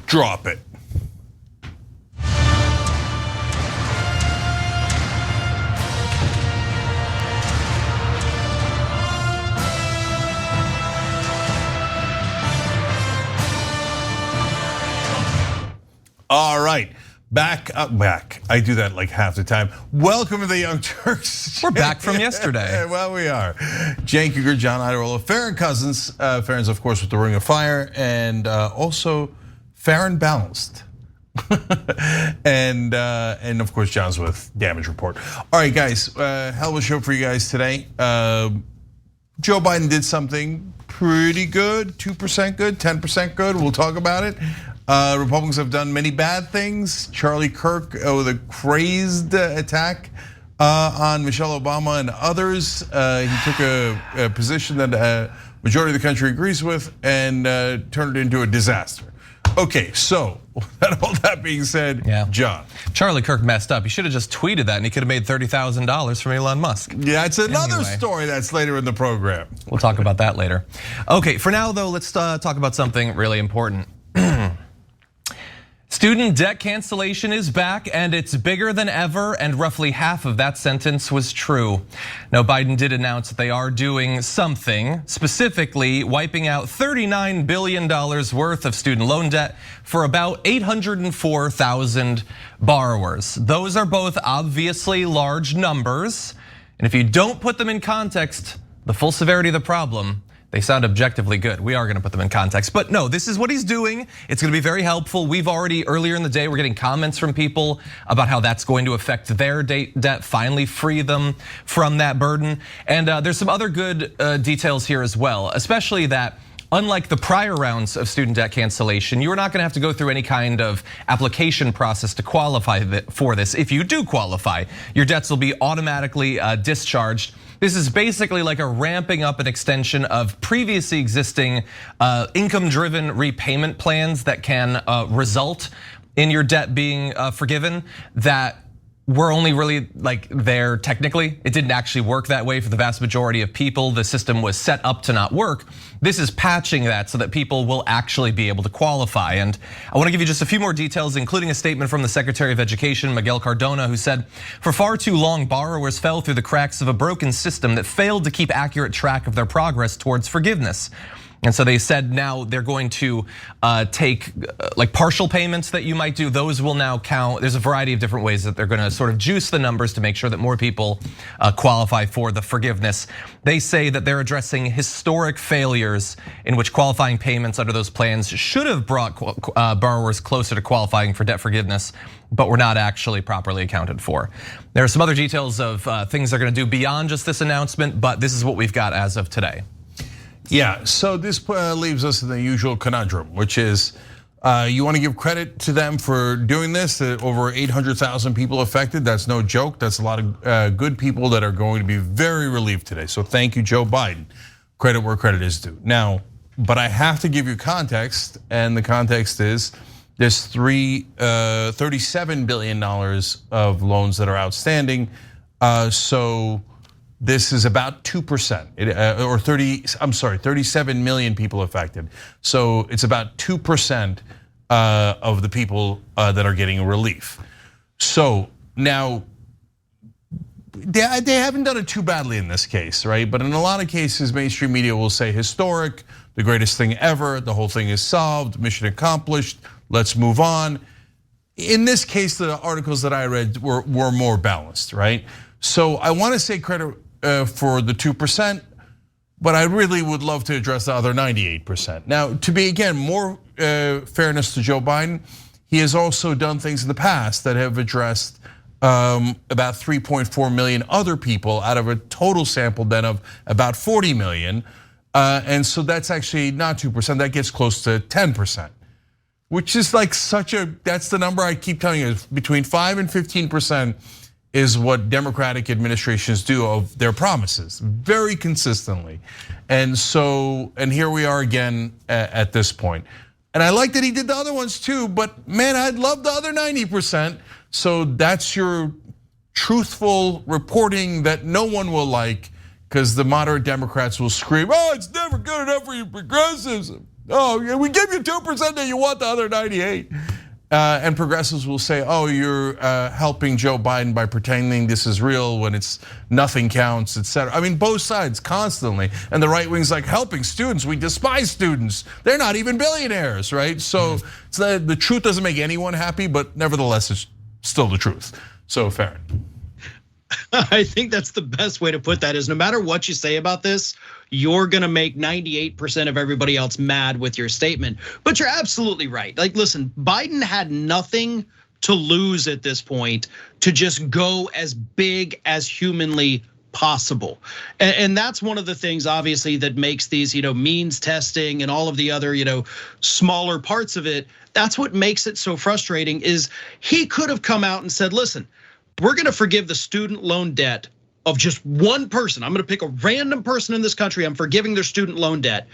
Drop it. All right, back. I do that like half the time. Welcome to the Young Turks. We're back from yesterday. Well, we are. Cenk, Uygur, John, Iadarola, Farron cousins. Farron's, of course, with the Ring of Fire, and also Farron balanced. and of course, John's with Damage Report. All right, guys, hell of a show for you guys today. Joe Biden did something pretty good, 2% good, 10% good. We'll talk about it. Republicans have done many bad things. Charlie Kirk with a crazed attack on Michelle Obama and others. He took a position that a majority of the country agrees with and turned it into a disaster. Okay, so all that being said, John. Charlie Kirk messed up. He should have just tweeted that and he could have made $30,000 from Elon Musk. Yeah, it's another story that's later in the program. We'll talk about that later. Okay, for now though, let's talk about something really important. Student debt cancellation is back and it's bigger than ever, and roughly half of that sentence was true. Now, Biden did announce that they are doing something, specifically wiping out $39 billion worth of student loan debt for about 804,000 borrowers. Those are both obviously large numbers, and if you don't put them in context, the full severity of the problem, they sound objectively good. We are gonna put them in context, but no, this is what he's doing. It's gonna be very helpful. We've already, earlier in the day, we're getting comments from people about how that's going to affect their debt, finally free them from that burden. And there's some other good details here as well, especially that unlike the prior rounds of student debt cancellation, you are not gonna have to go through any kind of application process to qualify for this. If you do qualify, your debts will be automatically discharged. This is basically like a ramping up an extension of previously existing income-driven repayment plans that can result in your debt being forgiven that were only really like there technically. It didn't actually work that way for the vast majority of people. The system was set up to not work. This is patching that so that people will actually be able to qualify. And I wanna give you just a few more details, including a statement from the Secretary of Education, Miguel Cardona, who said, for far too long, borrowers fell through the cracks of a broken system that failed to keep accurate track of their progress towards forgiveness. And so they said now they're going to take like partial payments that you might do. Those will now count. There's a variety of different ways that they're going to sort of juice the numbers to make sure that more people qualify for the forgiveness. They say that they're addressing historic failures in which qualifying payments under those plans should have brought borrowers closer to qualifying for debt forgiveness, but were not actually properly accounted for. There are some other details of things they're going to do beyond just this announcement, but this is what we've got as of today. Yeah, so this leaves us in the usual conundrum, which is you want to give credit to them for doing this. Over 800,000 people affected. That's no joke. That's a lot of good people that are going to be very relieved today. So thank you, Joe Biden. Credit where credit is due. Now, but I have to give you context, and the context is there's $37 billion of loans that are outstanding. So this is about 2%, 37 million people affected. So it's about 2% of the people that are getting relief. So now, they haven't done it too badly in this case, right? But in a lot of cases, mainstream media will say historic, the greatest thing ever, the whole thing is solved, mission accomplished, let's move on. In this case, the articles that I read were more balanced, right? So I wanna say credit for the 2%, but I really would love to address the other 98%. Now, to be again more fairness to Joe Biden, he has also done things in the past that have addressed about 3.4 million other people out of a total sample then of about 40 million. And so that's actually not 2%, that gets close to 10%, which is like that's the number I keep telling you, between 5 and 15% is what Democratic administrations do of their promises, very consistently. And so, and here we are again at this point. And I like that he did the other ones too, but man, I'd love the other 90%. So that's your truthful reporting that no one will like, because the moderate Democrats will scream, oh, it's never good enough for you progressives. Oh, yeah, we give you 2% and you want the other 98. And progressives will say, oh, you're helping Joe Biden by pretending this is real when it's nothing counts, et cetera. I mean, both sides constantly. And the right wing's like, helping students, we despise students. They're not even billionaires, right? So the truth doesn't make anyone happy, but nevertheless, it's still the truth. So Farron. I think that's the best way to put that is no matter what you say about this, you're gonna make 98% of everybody else mad with your statement. But you're absolutely right. Like, listen, Biden had nothing to lose at this point to just go as big as humanly possible. And that's one of the things obviously that makes these, means testing and all of the other, smaller parts of it. That's what makes it so frustrating is he could have come out and said, listen, we're gonna forgive the student loan debt of just one person. I'm gonna pick a random person in this country. I'm forgiving their student loan debt.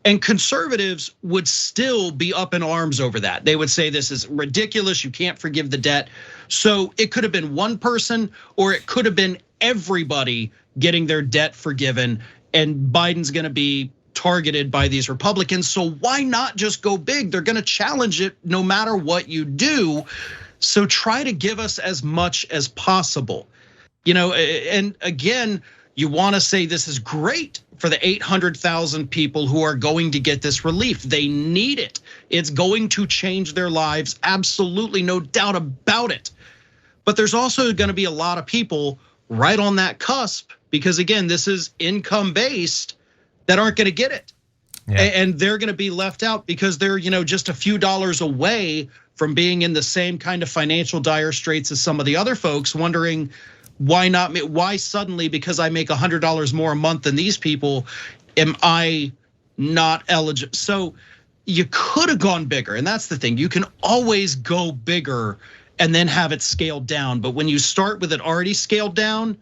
And conservatives would still be up in arms over that. They would say this is ridiculous, you can't forgive the debt. So it could have been one person or it could have been everybody getting their debt forgiven, and Biden's gonna be targeted by these Republicans. So why not just go big? They're gonna challenge it no matter what you do. So try to give us as much as possible. And again, you wanna say this is great for the 800,000 people who are going to get this relief. They need it. It's going to change their lives, absolutely, no doubt about it. But there's also gonna be a lot of people right on that cusp, because again, this is income based, that aren't gonna get it. Yeah. And they're gonna be left out because they're just a few dollars away from being in the same kind of financial dire straits as some of the other folks, wondering why not? Why suddenly, because I make $100 more a month than these people, am I not eligible? So you could have gone bigger, and that's the thing. You can always go bigger and then have it scaled down. But when you start with it already scaled down,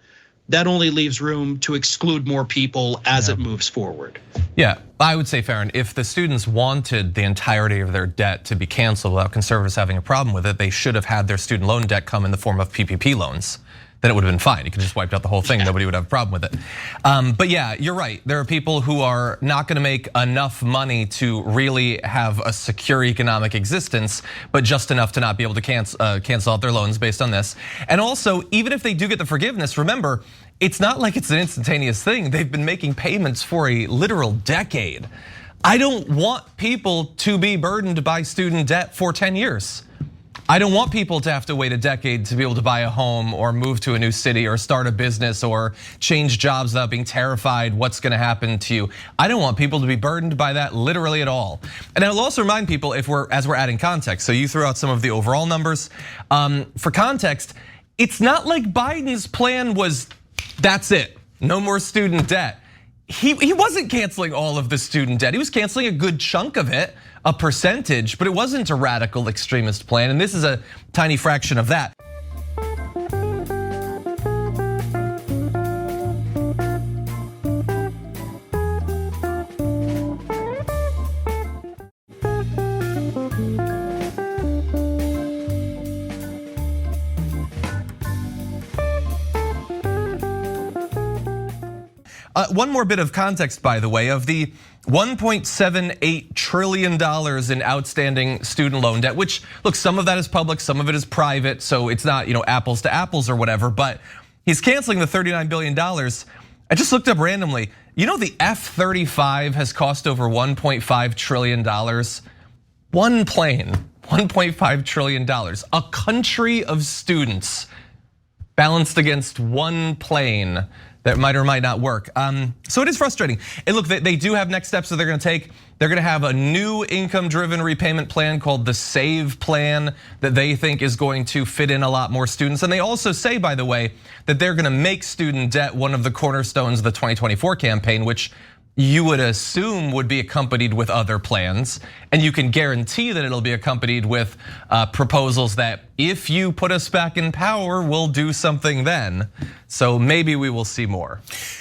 that only leaves room to exclude more people as it moves forward. Yeah, I would say, Farron, if the students wanted the entirety of their debt to be canceled without conservatives having a problem with it, they should have had their student loan debt come in the form of PPP loans. Then it would have been fine. You could just wiped out the whole thing. Nobody would have a problem with it. But yeah, you're right. There are people who are not gonna make enough money to really have a secure economic existence, but just enough to not be able to cancel out their loans based on this. And also, even if they do get the forgiveness, remember, it's not like it's an instantaneous thing. They've been making payments for a literal decade. I don't want people to be burdened by student debt for 10 years. I don't want people to have to wait a decade to be able to buy a home or move to a new city or start a business or change jobs without being terrified what's gonna happen to you. I don't want people to be burdened by that literally at all. And I'll also remind people, as we're adding context, so you threw out some of the overall numbers. For context, it's not like Biden's plan was, that's it, no more student debt. He wasn't canceling all of the student debt. He was canceling a good chunk of it, a percentage, but it wasn't a radical extremist plan, and this is a tiny fraction of that. One more bit of context, by the way, of the $1.78 trillion in outstanding student loan debt, which, look, some of that is public, some of it is private, so it's not apples to apples or whatever, but he's canceling the $39 billion. I just looked up randomly. The F-35 has cost over $1.5 trillion. One plane, $1.5 trillion. A country of students balanced against one plane that might or might not work. So it is frustrating. And look, they do have next steps that they're gonna take. They're gonna have a new income-driven repayment plan called the SAVE plan that they think is going to fit in a lot more students. And they also say, by the way, that they're gonna make student debt one of the cornerstones of the 2024 campaign, which you would assume would be accompanied with other plans. And you can guarantee that it'll be accompanied with proposals that if you put us back in power, we'll do something then. So maybe we will see more.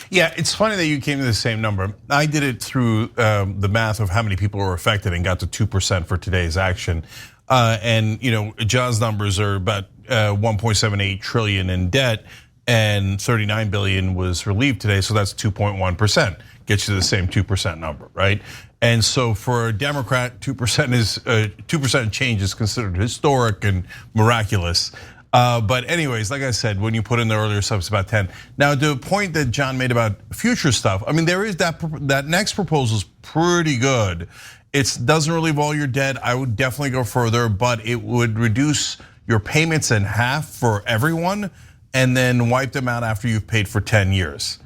Yeah, it's funny that you came to the same number. I did it through the math of how many people were affected and got to 2% for today's action. And John's numbers are about 1.78 trillion in debt, and 39 billion was relieved today, so that's 2.1%. Gets you the same 2% number, right? And so for a Democrat, 2% is 2% change is considered historic and miraculous. But anyways, like I said, when you put in the earlier stuff, it's about 10. Now, the point that John made about future stuff, I mean, there is that next proposal is pretty good. It doesn't really involve your debt. I would definitely go further, but it would reduce your payments in half for everyone and then wipe them out after you've paid for 10 years.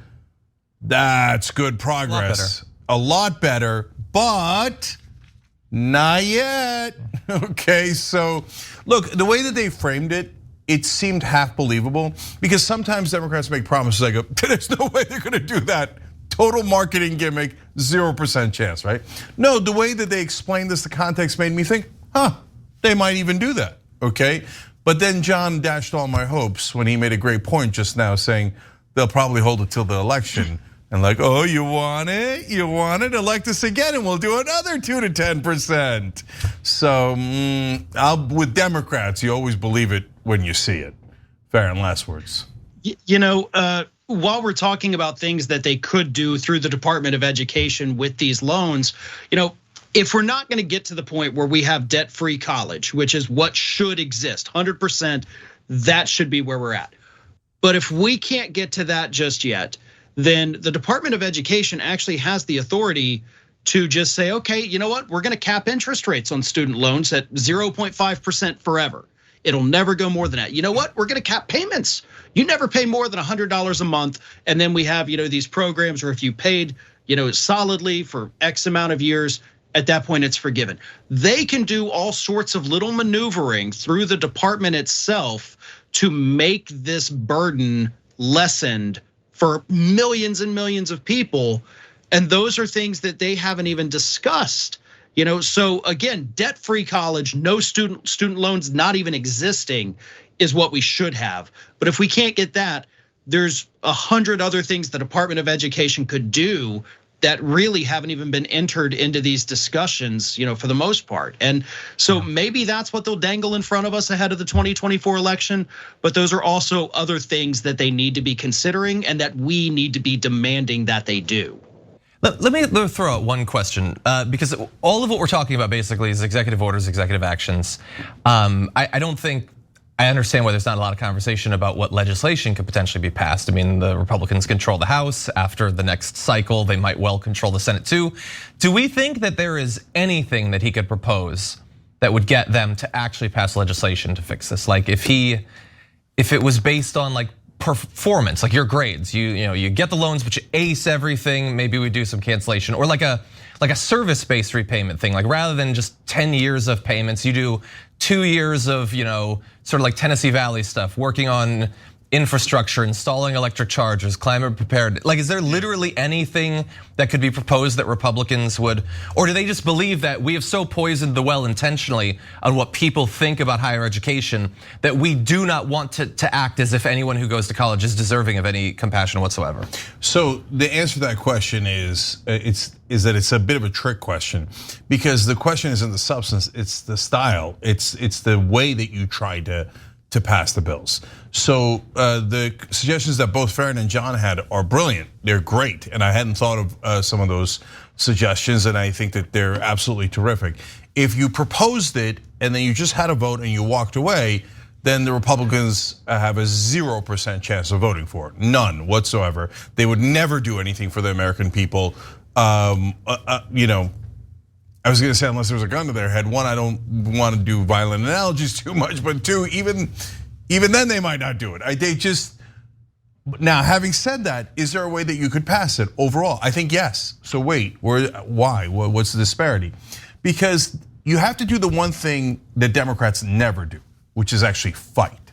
That's good progress. A lot better, but not yet. Okay, so look, the way that they framed it, it seemed half believable because sometimes Democrats make promises. I go, there's no way they're gonna do that. Total marketing gimmick, 0% chance, right? No, the way that they explained this, the context made me think, they might even do that, okay? But then John dashed all my hopes when he made a great point just now saying they'll probably hold it till the election. And like, oh, you want it? You want it? Elect us again and we'll do another 2 to 10%. So with Democrats, you always believe it when you see it. Farron, last words. You know, while we're talking about things that they could do through the Department of Education with these loans, you know, if we're not gonna get to the point where we have debt-free college, which is what should exist, 100%, that should be where we're at. But if we can't get to that just yet, then the Department of Education actually has the authority to just say, okay, you know what? We're gonna cap interest rates on student loans at 0.5% forever. It'll never go more than that. You know what? We're gonna cap payments. You never pay more than $100 a month. And then we have, these programs where if you paid, solidly for X amount of years, at that point it's forgiven. They can do all sorts of little maneuvering through the department itself to make this burden lessened for millions and millions of people. And those are things that they haven't even discussed. So again, debt-free college, no student loans not even existing is what we should have. But if we can't get that, there's 100 other things the Department of Education could do that really haven't even been entered into these discussions, for the most part. And so maybe that's what they'll dangle in front of us ahead of the 2024 election. But those are also other things that they need to be considering and that we need to be demanding that they do. Let me throw out one question, because all of what we're talking about basically is executive orders, executive actions. I don't think, I understand why there's not a lot of conversation about what legislation could potentially be passed. I mean, the Republicans control the House. After the next cycle, they might well control the Senate too. Do we think that there is anything that he could propose that would get them to actually pass legislation to fix this? Like if it was based on like performance, like your grades, you get the loans, but you ace everything. Maybe we do some cancellation, or like a service-based repayment thing. Like rather than just 10 years of payments, you do 2 years of sort of like Tennessee Valley stuff, working on infrastructure, installing electric chargers, climate prepared. Like, is there literally anything that could be proposed that Republicans would, or do they just believe that we have so poisoned the well intentionally on what people think about higher education that we do not want to act as if anyone who goes to college is deserving of any compassion whatsoever? So the answer to that question is that it's a bit of a trick question, because the question isn't the substance, it's the style, it's the way that you try to pass the bills. So the suggestions that both Farron and John had are brilliant. They're great, and I hadn't thought of some of those suggestions, and I think that they're absolutely terrific. If you proposed it and then you just had a vote and you walked away, then the Republicans have a 0% chance of voting for it, none whatsoever. They would never do anything for the American people. I was gonna say, unless there was a gun to their head. One, I don't want to do violent analogies too much, but two, even then they might not do it. They just, now having said that, is there a way that you could pass it overall? I think yes. So wait, why? What's the disparity? Because you have to do the one thing that Democrats never do, which is actually fight.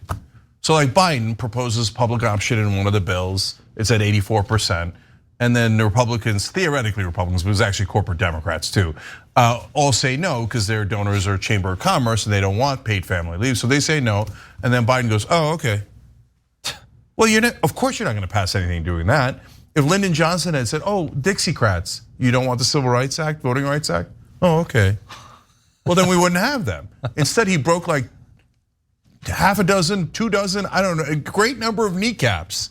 So like Biden proposes public option in one of the bills, it's at 84%. And then the Republicans, theoretically Republicans, but it was actually corporate Democrats too, all say no because their donors are Chamber of Commerce and they don't want paid family leave. So they say no, and then Biden goes, oh, okay. Well, of course you're not gonna pass anything doing that. If Lyndon Johnson had said, oh, Dixiecrats, you don't want the Civil Rights Act, Voting Rights Act? Oh, okay. Well, then we wouldn't have them. Instead, he broke like half a dozen, 2 dozen, I don't know, a great number of kneecaps.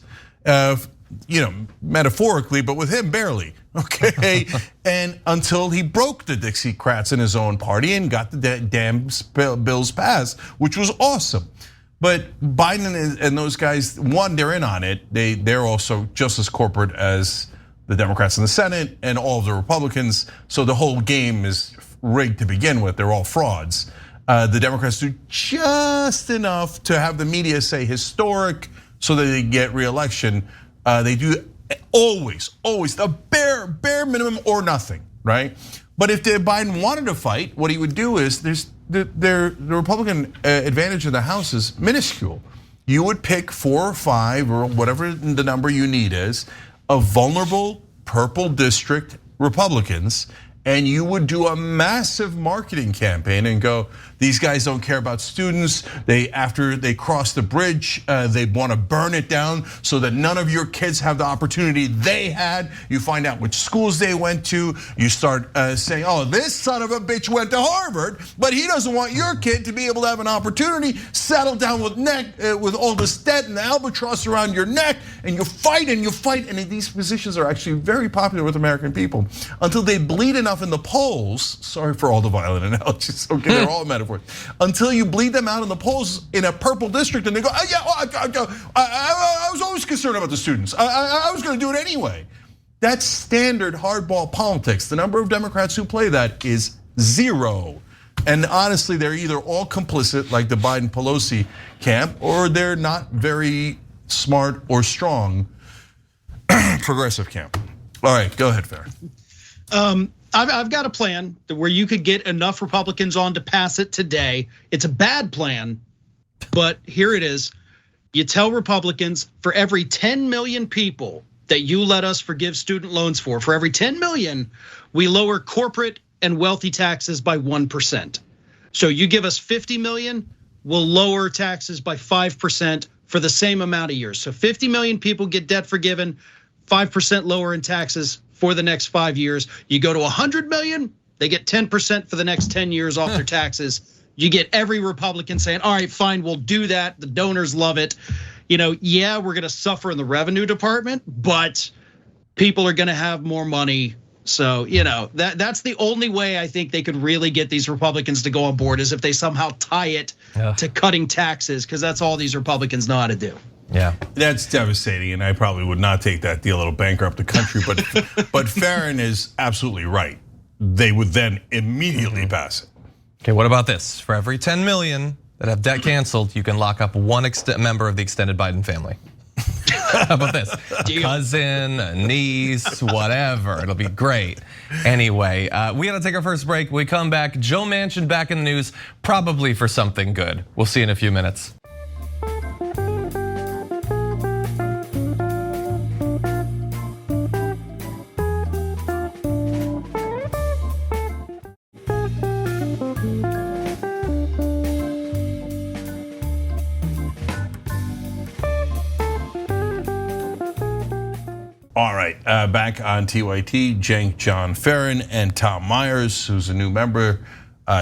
metaphorically, but with him barely, okay? And until he broke the Dixiecrats in his own party and got the damn bills passed, which was awesome. But Biden and those guys, one, they're in on it. They're also just as corporate as the Democrats in the Senate and all of the Republicans. So the whole game is rigged to begin with. They're all frauds. The Democrats do just enough to have the media say historic so that they get re-election. They do always the bare minimum or nothing, right? But if Biden wanted to fight, what he would do is the Republican advantage in the House is minuscule. You would pick 4 or 5 or whatever the number you need is of vulnerable purple district Republicans, and you would do a massive marketing campaign and go, these guys don't care about students. After they cross the bridge, they want to burn it down so that none of your kids have the opportunity they had. You find out which schools they went to. You start saying, oh, this son of a bitch went to Harvard, but he doesn't want your kid to be able to have an opportunity. Settle down with all this debt and the albatross around your neck, and you fight and you fight. And these positions are actually very popular with American people until they bleed enough in the polls. Sorry for all the violent analogies. Okay, they're all metaphors. Until you bleed them out in the polls in a purple district, and they go, oh, yeah, I was always concerned about the students. I was going to do it anyway. That's standard hardball politics. The number of Democrats who play that is 0. And honestly, they're either all complicit, like the Biden-Pelosi camp, or they're not very smart or strong progressive camp. All right, go ahead, Farron. I've got a plan where you could get enough Republicans on to pass it today. It's a bad plan, but here it is. You tell Republicans, for every 10 million people that you let us forgive student loans for every 10 million, we lower corporate and wealthy taxes by 1%. So you give us 50 million, we'll lower taxes by 5% for the same amount of years. So 50 million people get debt forgiven, 5% lower in taxes for the next 5 years. You go to 100 million, they get 10% for the next 10 years off their taxes. You get every Republican saying, all right, fine, we'll do that. The donors love it. Yeah, we're gonna suffer in the revenue department, but people are gonna have more money. So, that's the only way I think they could really get these Republicans to go on board is if they somehow tie it to cutting taxes, because that's all these Republicans know how to do. Yeah, that's devastating, and I probably would not take that deal. It'll bankrupt the country. But Farron is absolutely right. They would then immediately pass it. Okay, what about this? For every 10 million that have debt canceled, you can lock up one member of the extended Biden family. How about this? A cousin, a niece, whatever. It'll be great. Anyway, we gotta take our first break. When we come back, Joe Manchin back in the news, probably for something good. We'll see you in a few minutes. All right, back on TYT, Cenk, John, Farron, and Tom Myers, who's a new member.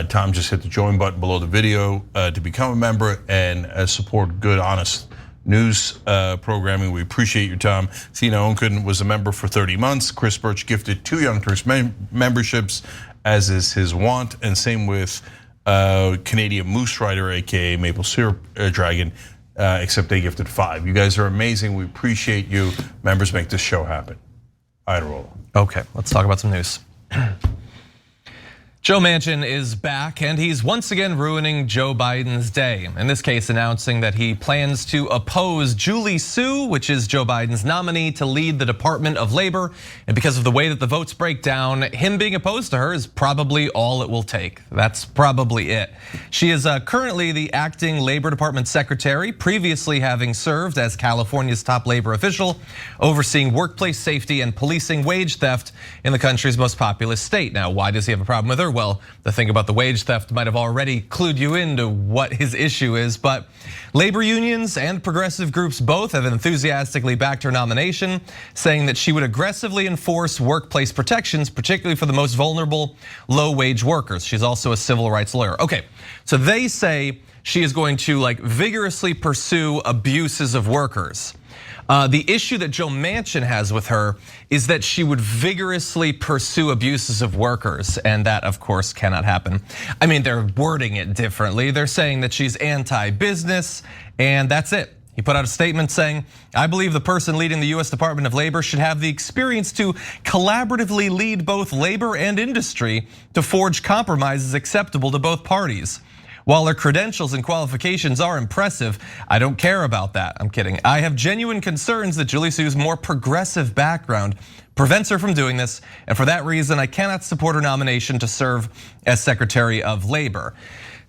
Tom just hit the join button below the video to become a member and support good, honest news programming. We appreciate you, Tom. Tina Onken was a member for 30 months. Chris Birch gifted 2 Young Turks memberships, as is his wont, and same with Canadian Moose Rider, AKA Maple Syrup Dragon, except they gifted 5. You guys are amazing. We appreciate you. Members make this show happen. Iadarola. Okay, let's talk about some news. Joe Manchin is back, and he's once again ruining Joe Biden's day. In this case, announcing that he plans to oppose Julie Su, which is Joe Biden's nominee to lead the Department of Labor. And because of the way that the votes break down, him being opposed to her is probably all it will take. That's probably it. She is currently the acting Labor Department secretary, previously having served as California's top labor official, overseeing workplace safety and policing wage theft in the country's most populous state. Now, why does he have a problem with her? Well, the thing about the wage theft might have already clued you into what his issue is, but labor unions and progressive groups both have enthusiastically backed her nomination, saying that she would aggressively enforce workplace protections, particularly for the most vulnerable low-wage workers. She's also a civil rights lawyer. Okay, so they say she is going to vigorously pursue abuses of workers. The issue that Joe Manchin has with her is that she would vigorously pursue abuses of workers, and that, of course, cannot happen. I mean, they're wording it differently. They're saying that she's anti-business, and that's it. He put out a statement saying, I believe the person leading the US Department of Labor should have the experience to collaboratively lead both labor and industry to forge compromises acceptable to both parties. While her credentials and qualifications are impressive, I don't care about that. I'm kidding. I have genuine concerns that Julie Su's more progressive background prevents her from doing this, and for that reason, I cannot support her nomination to serve as Secretary of Labor.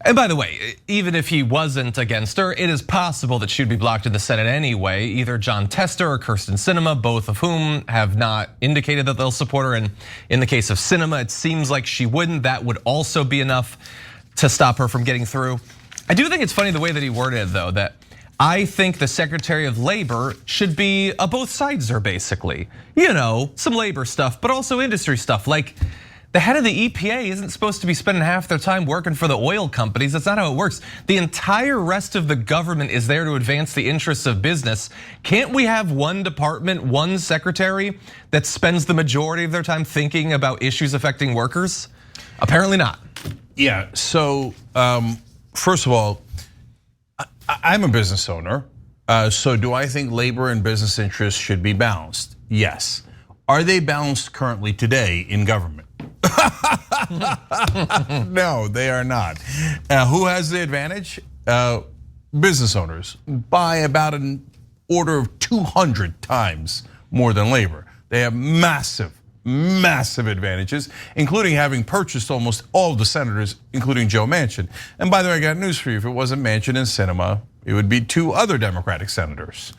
And by the way, even if he wasn't against her, it is possible that she'd be blocked in the Senate anyway. Either John Tester or Kirsten Sinema, both of whom have not indicated that they'll support her. And in the case of Sinema, it seems like she wouldn't. That would also be enough to stop her from getting through. I do think it's funny the way that he worded it, though, that I think the Secretary of Labor should be a both sides-er, basically. You know, some labor stuff, but also industry stuff. Like, the head of the EPA isn't supposed to be spending half their time working for the oil companies. That's not how it works. The entire rest of the government is there to advance the interests of business. Can't we have one department, one secretary that spends the majority of their time thinking about issues affecting workers? Apparently not. Yeah, so first of all, I'm a business owner. So do I think labor and business interests should be balanced? Yes. Are they balanced currently today in government? No, they are not. Who has the advantage? Business owners by about an order of 200 times more than labor. They have massive advantages, including having purchased almost all of the senators, including Joe Manchin. And by the way, I got news for you. If it wasn't Manchin and Sinema, it would be 2 other Democratic senators.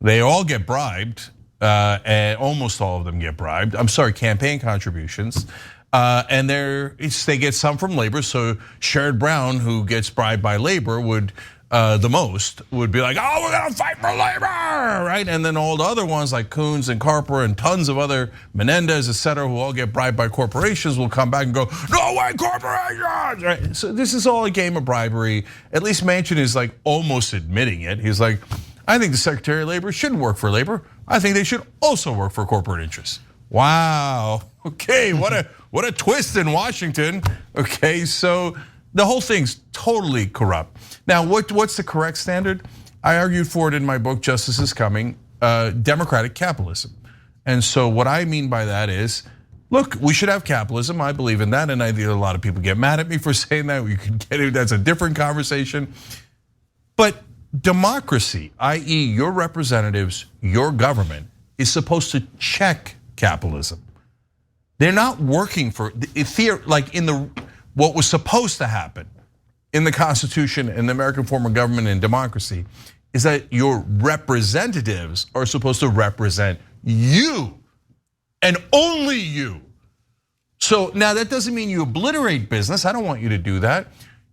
They all get bribed, and almost all of them get bribed. I'm sorry, campaign contributions. And they get some from labor. So Sherrod Brown, who gets bribed by labor, would the most would be like, oh, we're gonna fight for labor, right? And then all the other ones like Coons and Carper and tons of other Menendez, et cetera, who all get bribed by corporations will come back and go, no way, corporations, right? So this is all a game of bribery. At least Manchin is like almost admitting it. He's like, I think the Secretary of Labor shouldn't work for labor. I think they should also work for corporate interests. Wow, okay, what a twist in Washington. Okay, so the whole thing's totally corrupt. Now, what's the correct standard? I argued for it in my book, Justice is Coming, democratic capitalism. And so what I mean by that is, look, we should have capitalism. I believe in that, and I think a lot of people get mad at me for saying that. We could get it, that's a different conversation. But democracy, i.e. your representatives, your government, is supposed to check capitalism. They're not working for, like in what was supposed to happen in the Constitution and the American form of government and democracy is that your representatives are supposed to represent you and only you. So now that doesn't mean you obliterate business. I don't want you to do that.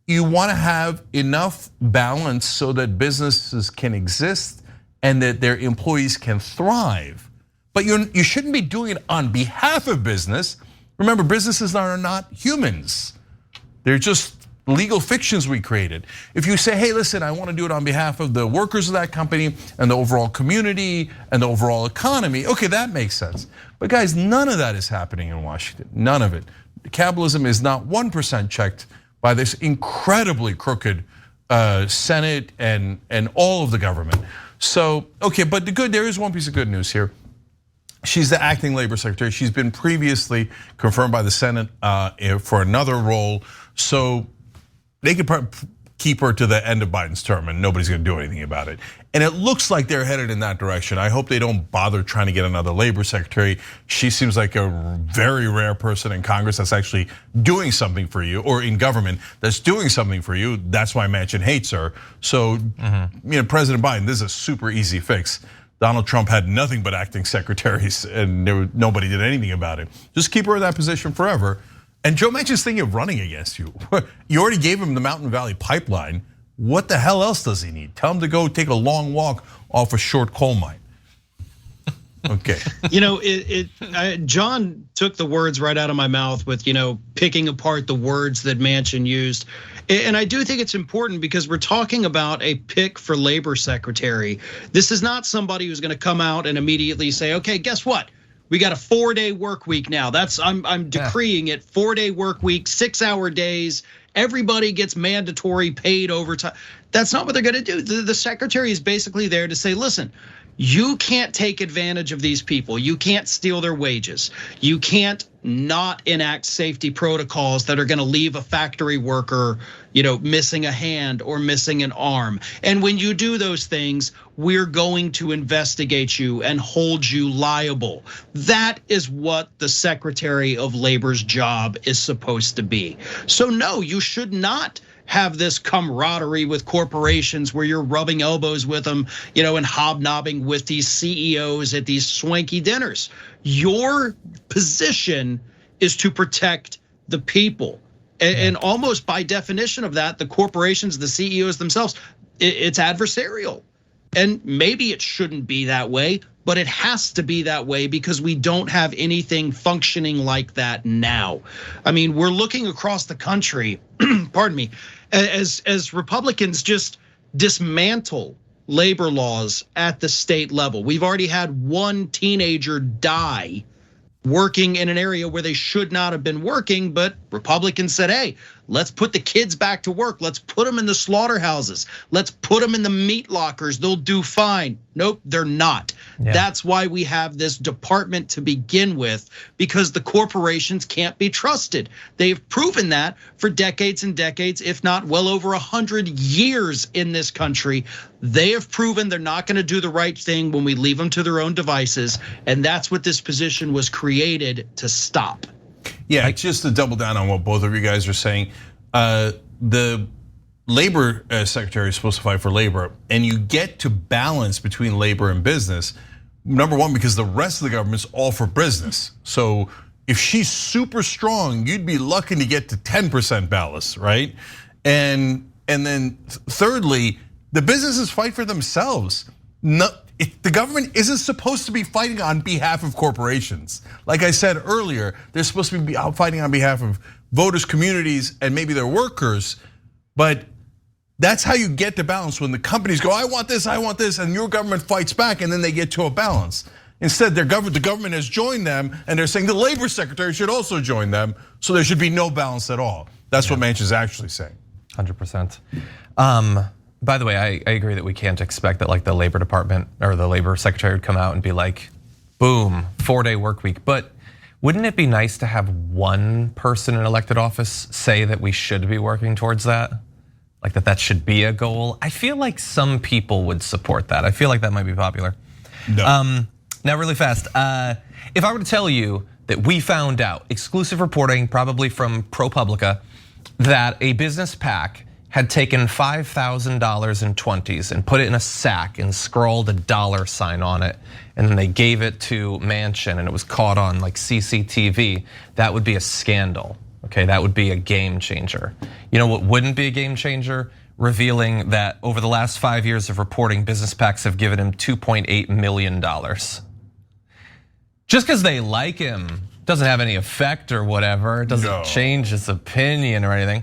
You want to have enough balance so that businesses can exist and that their employees can thrive. But you shouldn't be doing it on behalf of business. Remember, businesses are not humans. They're just legal fictions we created. If you say, hey, listen, I want to do it on behalf of the workers of that company and the overall community and the overall economy, okay, that makes sense. But guys, none of that is happening in Washington, none of it. Capitalism is not 1% checked by this incredibly crooked Senate and all of the government. So, okay, but there is one piece of good news here. She's the acting labor secretary. She's been previously confirmed by the Senate for another role. So they could keep her to the end of Biden's term and nobody's gonna do anything about it. And it looks like they're headed in that direction. I hope they don't bother trying to get another labor secretary. She seems like a very rare person in Congress that's actually doing something for you, or in government that's doing something for you. That's why Manchin hates her. So, President Biden, this is a super easy fix. Donald Trump had nothing but acting secretaries and nobody did anything about it. Just keep her in that position forever. And Joe Manchin's thinking of running against you. You already gave him the Mountain Valley Pipeline. What the hell else does he need? Tell him to go take a long walk off a short coal mine. Okay. John took the words right out of my mouth with, picking apart the words that Manchin used. And I do think it's important because we're talking about a pick for labor secretary. This is not somebody who's going to come out and immediately say, okay, guess what? We got a 4-day work week now. I'm decreeing it, 4-day work week, 6-hour days. Everybody gets mandatory paid overtime. That's not what they're gonna do. The secretary is basically there to say, listen, you can't take advantage of these people. You can't steal their wages. You can't not enact safety protocols that are gonna leave a factory worker, missing a hand or missing an arm. And when you do those things, we're going to investigate you and hold you liable. That is what the Secretary of Labor's job is supposed to be. So no, you should not have this camaraderie with corporations where you're rubbing elbows with them, and hobnobbing with these CEOs at these swanky dinners. Your position is to protect the people. And almost by definition of that, the corporations, the CEOs themselves, it's adversarial. And maybe it shouldn't be that way, but it has to be that way because we don't have anything functioning like that now. I mean, we're looking across the country, pardon me, as Republicans just dismantle labor laws at the state level. We've already had one teenager die working in an area where they should not have been working, but Republicans said, hey, let's put the kids back to work. Let's put them in the slaughterhouses. Let's put them in the meat lockers. They'll do fine. Nope, they're not. Yeah. That's why we have this department to begin with, because the corporations can't be trusted. They've proven that for decades and decades, if not well over 100 years in this country. They have proven they're not gonna do the right thing when we leave them to their own devices. And that's what this position was created to stop. Yeah, just to double down on what both of you guys are saying, the labor secretary is supposed to fight for labor, and you get to balance between labor and business. Number one, because the rest of the government's all for business. So if she's super strong, you'd be lucky to get to 10% balance, right? And then thirdly, the businesses fight for themselves. The government isn't supposed to be fighting on behalf of corporations. Like I said earlier, they're supposed to be fighting on behalf of voters, communities, and maybe their workers. But that's how you get to balance, when the companies go, I want this, and your government fights back, and then they get to a balance. Instead, the government has joined them, and they're saying the labor secretary should also join them, so there should be no balance at all. That's what Manchin's actually saying. 100%. By the way, I agree that we can't expect that like the labor department or the labor secretary would come out and be like, boom, 4-day work week. But wouldn't it be nice to have one person in elected office say that we should be working towards that? Like that should be a goal? I feel like some people would support that. I feel like that might be popular. No. Now really fast, if I were to tell you that we found out, exclusive reporting probably from ProPublica, that a business PAC had taken $5,000 in 20s and put it in a sack and scrawled a $ on it, and then they gave it to Manchin and it was caught on like CCTV, that would be a scandal, okay? That would be a game changer. You know what wouldn't be a game changer? Revealing that over the last 5 years of reporting, business PACs have given him $2.8 million. Just because they like him doesn't have any effect or whatever. It doesn't change his opinion or anything.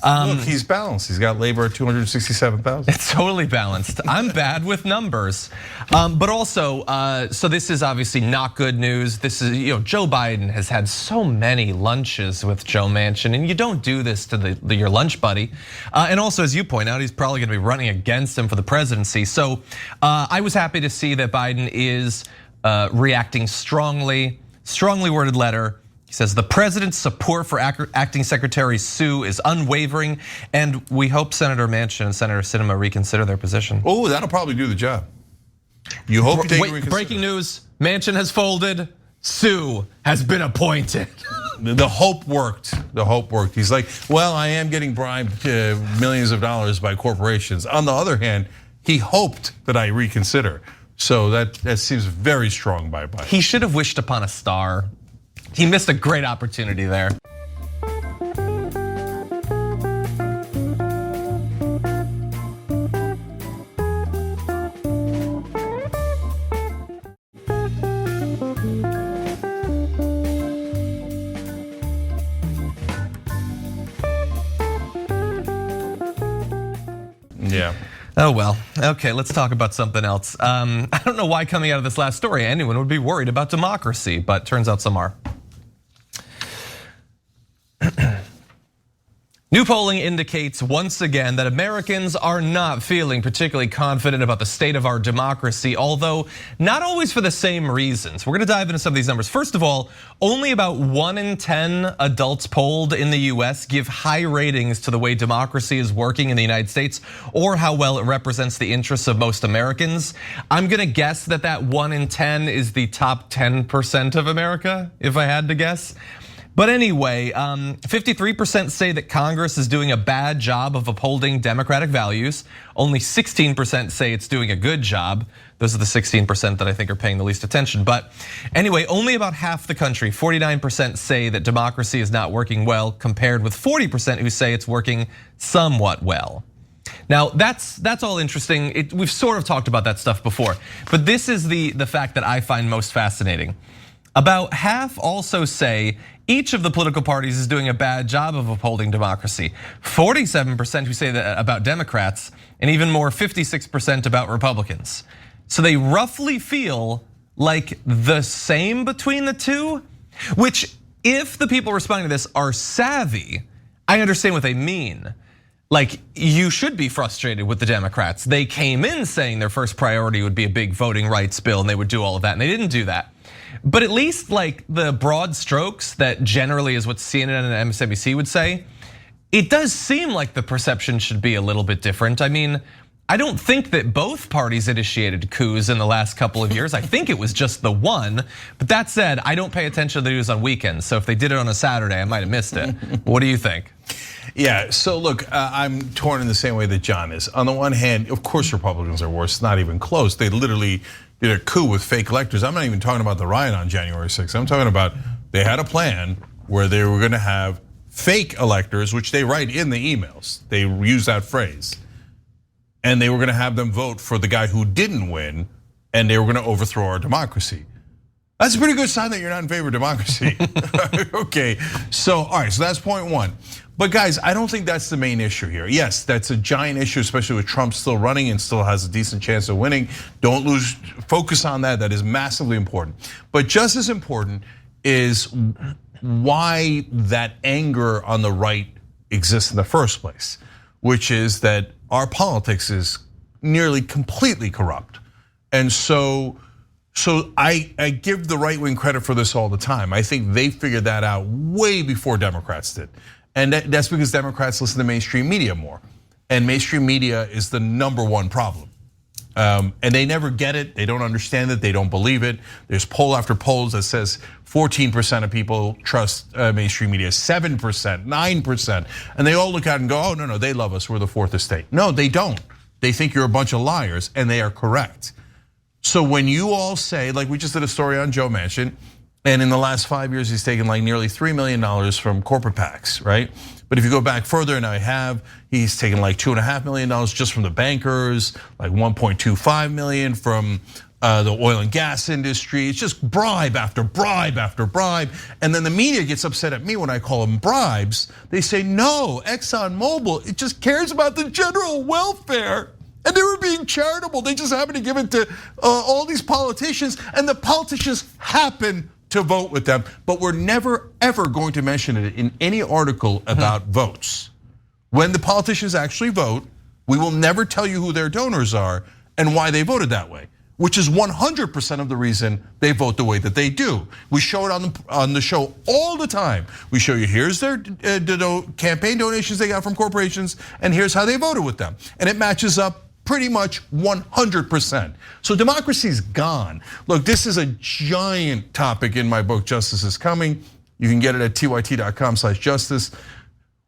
Look, he's balanced. He's got labor at 267,000. It's totally balanced. I'm bad with numbers, but also, so this is obviously not good news. This is, Joe Biden has had so many lunches with Joe Manchin, and you don't do this to your lunch buddy. And also, as you point out, he's probably going to be running against him for the presidency. So I was happy to see that Biden is reacting strongly worded letter. He says the president's support for acting Secretary Sue is unwavering, and we hope Senator Manchin and Senator Sinema reconsider their position. Oh, that'll probably do the job. You hope they reconsider. Breaking news, Manchin has folded, Sue has been appointed. The hope worked, He's like, well, I am getting bribed millions of dollars by corporations. On the other hand, he hoped that I reconsider. So that seems very strong by Biden. He should have wished upon a star. He missed a great opportunity there. Yeah. Oh, well, okay, let's talk about something else. I don't know why coming out of this last story, anyone would be worried about democracy, but turns out some are. New polling indicates once again that Americans are not feeling particularly confident about the state of our democracy, although not always for the same reasons. We're gonna dive into some of these numbers. First of all, only about 1 in 10 adults polled in the US give high ratings to the way democracy is working in the United States or how well it represents the interests of most Americans. I'm gonna guess that that 1 in 10 is the top 10% of America, if I had to guess. But anyway, 53% say that Congress is doing a bad job of upholding democratic values. Only 16% say it's doing a good job. Those are the 16% that I think are paying the least attention. But anyway, only about half the country, 49% say that democracy is not working well, compared with 40% who say it's working somewhat well. Now that's all interesting. We've sort of talked about that stuff before, but this is the fact that I find most fascinating. About half also say each of the political parties is doing a bad job of upholding democracy. 47% who say that about Democrats, and even more, 56% about Republicans. So they roughly feel like the same between the two, which if the people responding to this are savvy, I understand what they mean. Like, you should be frustrated with the Democrats. They came in saying their first priority would be a big voting rights bill and they would do all of that, and they didn't do that. But at least like the broad strokes that generally is what CNN and MSNBC would say, it does seem like the perception should be a little bit different. I mean, I don't think that both parties initiated coups in the last couple of years. I think it was just the one. But that said, I don't pay attention to the news on weekends. So if they did it on a Saturday, I might have missed it. What do you think? Yeah, so look, I'm torn in the same way that John is. On the one hand, of course Republicans are worse, not even close. They literally did a coup with fake electors. I'm not even talking about the riot on January 6th. I'm talking about they had a plan where they were gonna have fake electors, which they write in the emails. They use that phrase. And they were gonna have them vote for the guy who didn't win, and they were gonna overthrow our democracy. That's a pretty good sign that you're not in favor of democracy. Okay, so all right, so that's point one. But guys, I don't think that's the main issue here. Yes, that's a giant issue, especially with Trump still running and still has a decent chance of winning. Don't lose focus on that. That is massively important. But just as important is why that anger on the right exists in the first place, which is that our politics is nearly completely corrupt. And so I give the right wing credit for this all the time. I think they figured that out way before Democrats did. And that's because Democrats listen to mainstream media more. And mainstream media is the #1 problem. And they never get it, they don't understand it, they don't believe it. There's poll after polls that says 14% of people trust mainstream media, 7%, 9%. And they all look out and go, oh no, they love us, we're the fourth estate. No, they don't. They think you're a bunch of liars, and they are correct. So when you all say, like we just did a story on Joe Manchin, and in the last 5 years, he's taken like nearly $3 million from corporate PACs, right? But if you go back further, and he's taken like $2.5 million just from the bankers, like 1.25 million from the oil and gas industry. It's just bribe after bribe after bribe. And then the media gets upset at me when I call them bribes. They say, no, ExxonMobil, it just cares about the general welfare. And they were being charitable. They just happened to give it to all these politicians, and the politicians happen to vote with them, but we're never ever going to mention it in any article about votes. When the politicians actually vote, we will never tell you who their donors are and why they voted that way, which is 100% of the reason they vote the way that they do. We show it on the show all the time. We show you here's their campaign donations they got from corporations, and here's how they voted with them, and it matches up pretty much 100%. So democracy's gone. Look, this is a giant topic in my book, Justice is Coming. You can get it at tyt.com/justice,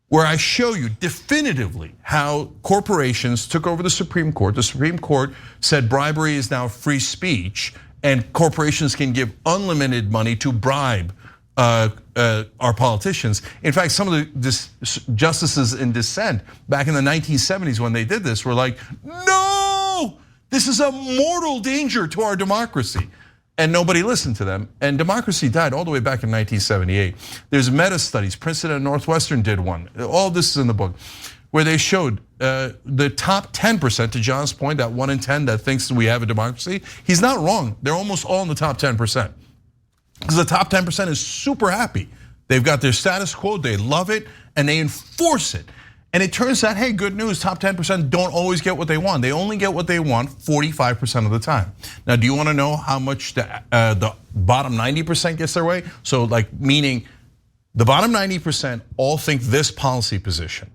where I show you definitively how corporations took over the Supreme Court. The Supreme Court said bribery is now free speech, and corporations can give unlimited money to bribe our politicians. In fact, some of the justices in dissent back in the 1970s when they did this were like, no, this is a mortal danger to our democracy. And nobody listened to them. And democracy died all the way back in 1978. There's meta studies, Princeton and Northwestern did one. All this is in the book, where they showed the top 10%, to John's point, that 1 in 10 that thinks we have a democracy. He's not wrong. They're almost all in the top 10%. Because the top 10% is super happy. They've got their status quo, they love it, and they enforce it. And it turns out, hey, good news, top 10% don't always get what they want. They only get what they want 45% of the time. Now, do you wanna know how much the bottom 90% gets their way? So like, meaning the bottom 90% all think this policy position.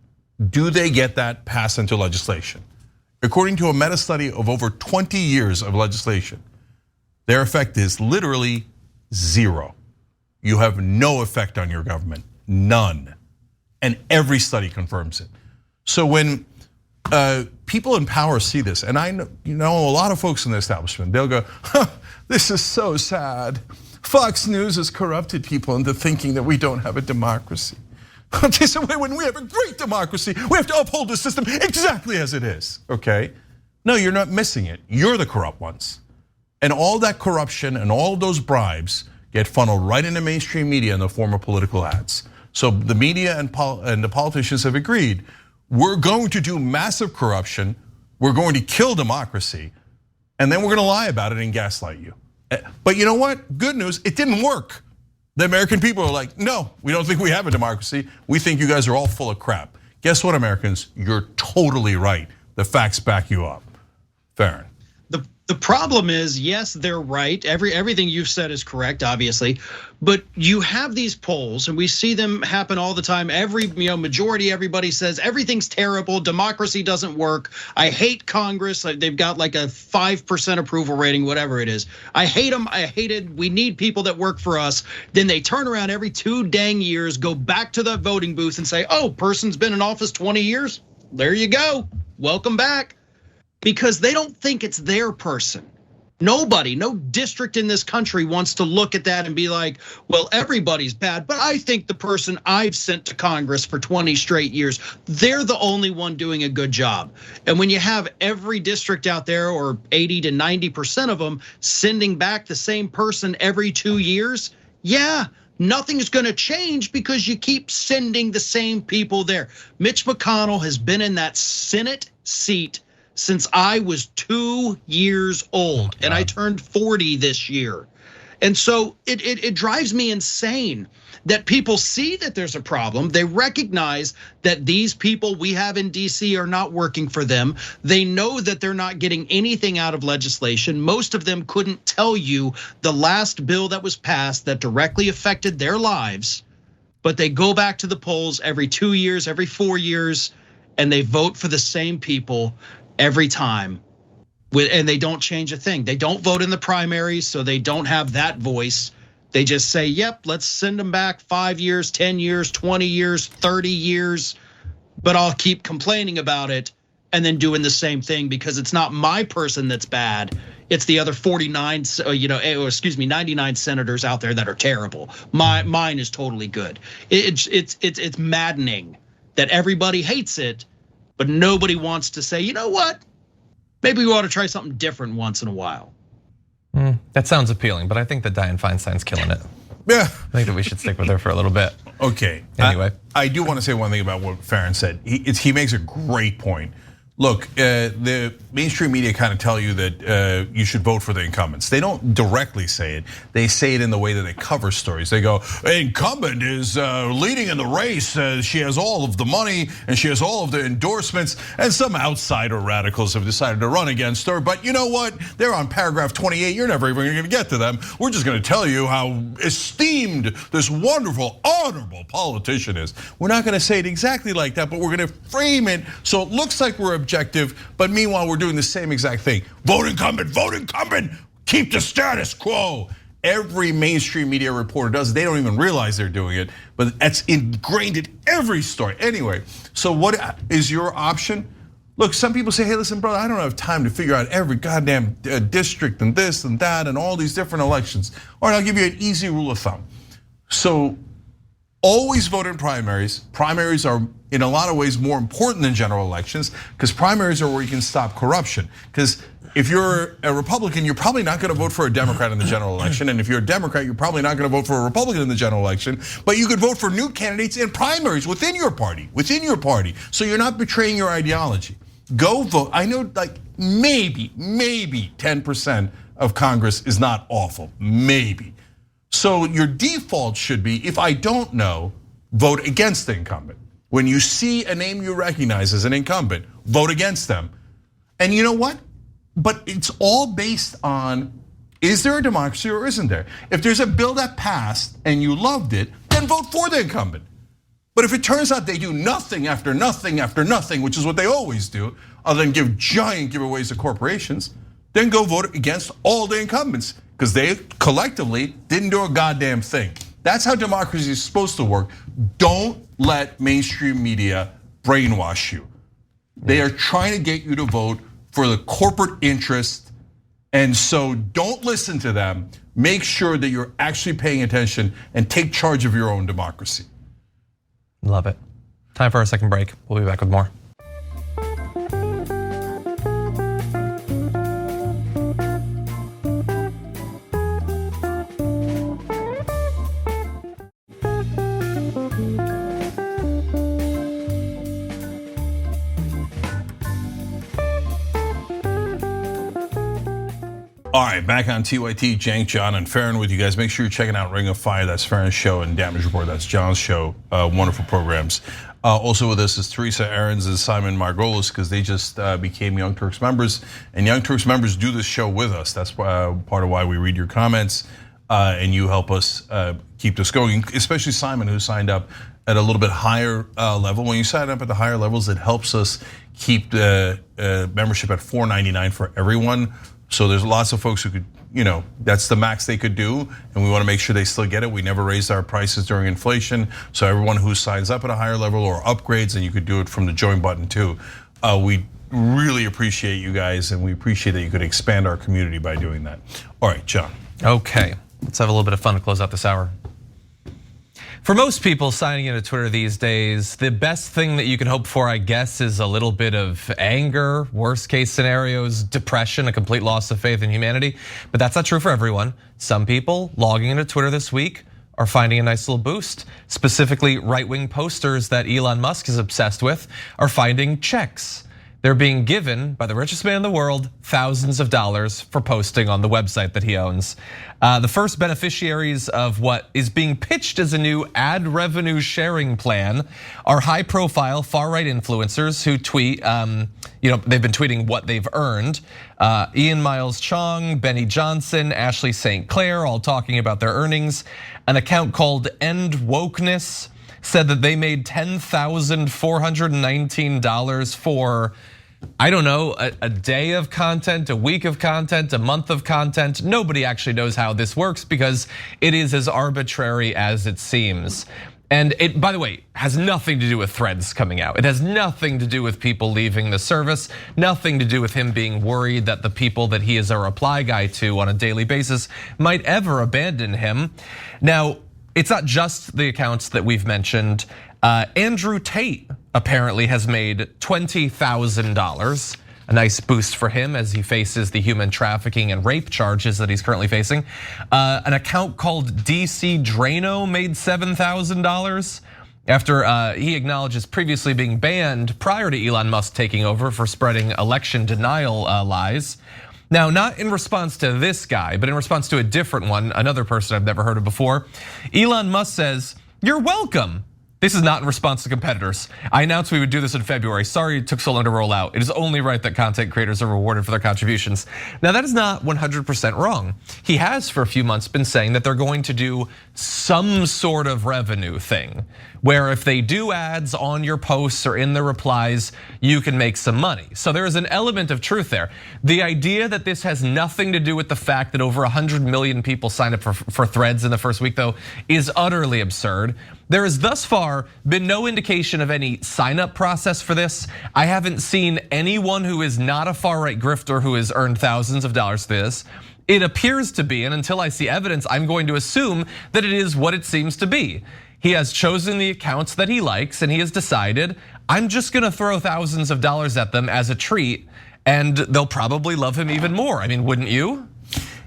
Do they get that passed into legislation? According to a meta study of over 20 years of legislation, their effect is literally 0. You have no effect on your government, none. And every study confirms it. So when people in power see this, and I know a lot of folks in the establishment, they'll go, this is so sad. Fox News has corrupted people into thinking that we don't have a democracy. Okay, so when we have a great democracy, we have to uphold the system exactly as it is, okay? No, you're not missing it. You're the corrupt ones. And all that corruption and all those bribes get funneled right into mainstream media in the form of political ads. So the media and the politicians have agreed, we're going to do massive corruption, we're going to kill democracy, and then we're gonna lie about it and gaslight you. But you know what? Good news, it didn't work. The American people are like, no, we don't think we have a democracy. We think you guys are all full of crap. Guess what, Americans? You're totally right. The facts back you up. Farron. The problem is, yes, they're right. Everything you've said is correct, obviously, but you have these polls, and we see them happen all the time. Every majority, everybody says everything's terrible. Democracy doesn't work. I hate Congress. They've got like a 5% approval rating, whatever it is. I hate them. I hate it. We need people that work for us. Then they turn around every 2 dang years, go back to the voting booth and say, oh, person's been in office 20 years. There you go. Welcome back. Because they don't think it's their person. Nobody, no district in this country wants to look at that and be like, well, everybody's bad, but I think the person I've sent to Congress for 20 straight years, they're the only one doing a good job. And when you have every district out there, or 80 to 90% of them, sending back the same person every 2 years, yeah, nothing's gonna change because you keep sending the same people there. Mitch McConnell has been in that Senate seat since I was 2 years old, and I turned 40 this year. And so it drives me insane that people see that there's a problem. They recognize that these people we have in DC are not working for them. They know that they're not getting anything out of legislation. Most of them couldn't tell you the last bill that was passed that directly affected their lives, but they go back to the polls every 2 years, every 4 years, and they vote for the same people every time, and they don't change a thing. They don't vote in the primaries, so they don't have that voice. They just say, yep, let's send them back 5 years, 10 years, 20 years, 30 years, but I'll keep complaining about it and then doing the same thing because it's not my person that's bad. It's the other 49, 99 senators out there that are terrible. Mine is totally good. It's maddening that everybody hates it, but nobody wants to say, you know what? Maybe we ought to try something different once in a while. That sounds appealing, but I think that Dianne Feinstein's killing it. Yeah. I think that we should stick with her for a little bit. Okay. Anyway. I do want to say one thing about what Farron said. He makes a great point. Look, the mainstream media kind of tell you that you should vote for the incumbents. They don't directly say it. They say it in the way that they cover stories. They go, incumbent is leading in the race. She has all of the money and she has all of the endorsements. And some outsider radicals have decided to run against her. But you know what? They're on paragraph 28. You're never even going to get to them. We're just going to tell you how esteemed this wonderful, honorable politician is. We're not going to say it exactly like that, but we're going to frame it so it looks like we're objective, but meanwhile we're doing the same exact thing. Vote incumbent, keep the status quo. Every mainstream media reporter does it. They don't even realize they're doing it, but that's ingrained in every story. Anyway, so what is your option? Look, some people say, hey, listen, brother, I don't have time to figure out every goddamn district and this and that and all these different elections. All right, I'll give you an easy rule of thumb. So always vote in primaries. Primaries are in a lot of ways more important than general elections because primaries are where you can stop corruption. Because if you're a Republican, you're probably not going to vote for a Democrat in the general election. And if you're a Democrat, you're probably not going to vote for a Republican in the general election. But you could vote for new candidates in primaries within your party. So you're not betraying your ideology. Go vote. I know like maybe 10% of Congress is not awful, maybe. So your default should be, if I don't know, vote against the incumbent. When you see a name you recognize as an incumbent, vote against them. And you know what? But it's all based on, is there a democracy or isn't there? If there's a bill that passed and you loved it, then vote for the incumbent. But if it turns out they do nothing after nothing after nothing, which is what they always do, other than give giant giveaways to corporations, then go vote against all the incumbents because they collectively didn't do a goddamn thing. That's how democracy is supposed to work. Don't let mainstream media brainwash you. They are trying to get you to vote for the corporate interest, and so don't listen to them. Make sure that you're actually paying attention and take charge of your own democracy. Love it. Time for our second break. We'll be back with more. All right, back on TYT, Cenk, John, and Farron with you guys. Make sure you're checking out Ring of Fire. That's Farron's show, and Damage Report. That's John's show. Wonderful programs. Also with us is Teresa Aarons and Simon Margolis because they just became Young Turks members, and Young Turks members do this show with us. That's part of why we read your comments, and you help us keep this going. Especially Simon, who signed up at a little bit higher level. When you sign up at the higher levels, it helps us keep the membership at $4.99 for everyone. So there's lots of folks who could, that's the max they could do, and we want to make sure they still get it. We never raised our prices during inflation, so everyone who signs up at a higher level or upgrades, and you could do it from the join button too. We really appreciate you guys, and we appreciate that you could expand our community by doing that. All right, John. Okay, let's have a little bit of fun to close out this hour. For most people signing into Twitter these days, the best thing that you can hope for, I guess, is a little bit of anger, worst case scenarios, depression, a complete loss of faith in humanity. But that's not true for everyone. Some people logging into Twitter this week are finding a nice little boost. Specifically, right-wing posters that Elon Musk is obsessed with are finding checks. They're being given by the richest man in the world thousands of dollars for posting on the website that he owns. The first beneficiaries of what is being pitched as a new ad revenue sharing plan are high-profile far-right influencers who tweet. They've been tweeting what they've earned. Ian Miles Chong, Benny Johnson, Ashley St. Clair, all talking about their earnings. An account called End Wokeness said that they made $10,419 for, I don't know, a day of content, a week of content, a month of content. Nobody actually knows how this works because it is as arbitrary as it seems. And it, by the way, has nothing to do with threads coming out. It has nothing to do with people leaving the service, nothing to do with him being worried that the people that he is a reply guy to on a daily basis might ever abandon him. Now, it's not just the accounts that we've mentioned. Andrew Tate apparently has made $20,000, a nice boost for him as he faces the human trafficking and rape charges that he's currently facing. An account called DC Drano made $7,000 after he acknowledges previously being banned prior to Elon Musk taking over for spreading election denial lies. Now, not in response to this guy, but in response to a different one, another person I've never heard of before. Elon Musk says, "You're welcome." This is not in response to competitors. I announced we would do this in February. Sorry it took so long to roll out. It is only right that content creators are rewarded for their contributions. Now that is not 100% wrong. He has for a few months been saying that they're going to do some sort of revenue thing, where if they do ads on your posts or in the replies, you can make some money. So there is an element of truth there. The idea that this has nothing to do with the fact that over 100 million people signed up for threads in the first week though is utterly absurd. There has thus far been no indication of any sign-up process for this. I haven't seen anyone who is not a far-right grifter who has earned thousands of dollars for this. It appears to be, and until I see evidence, I'm going to assume that it is what it seems to be. He has chosen the accounts that he likes, and he has decided, I'm just gonna throw thousands of dollars at them as a treat, and they'll probably love him even more. I mean, wouldn't you?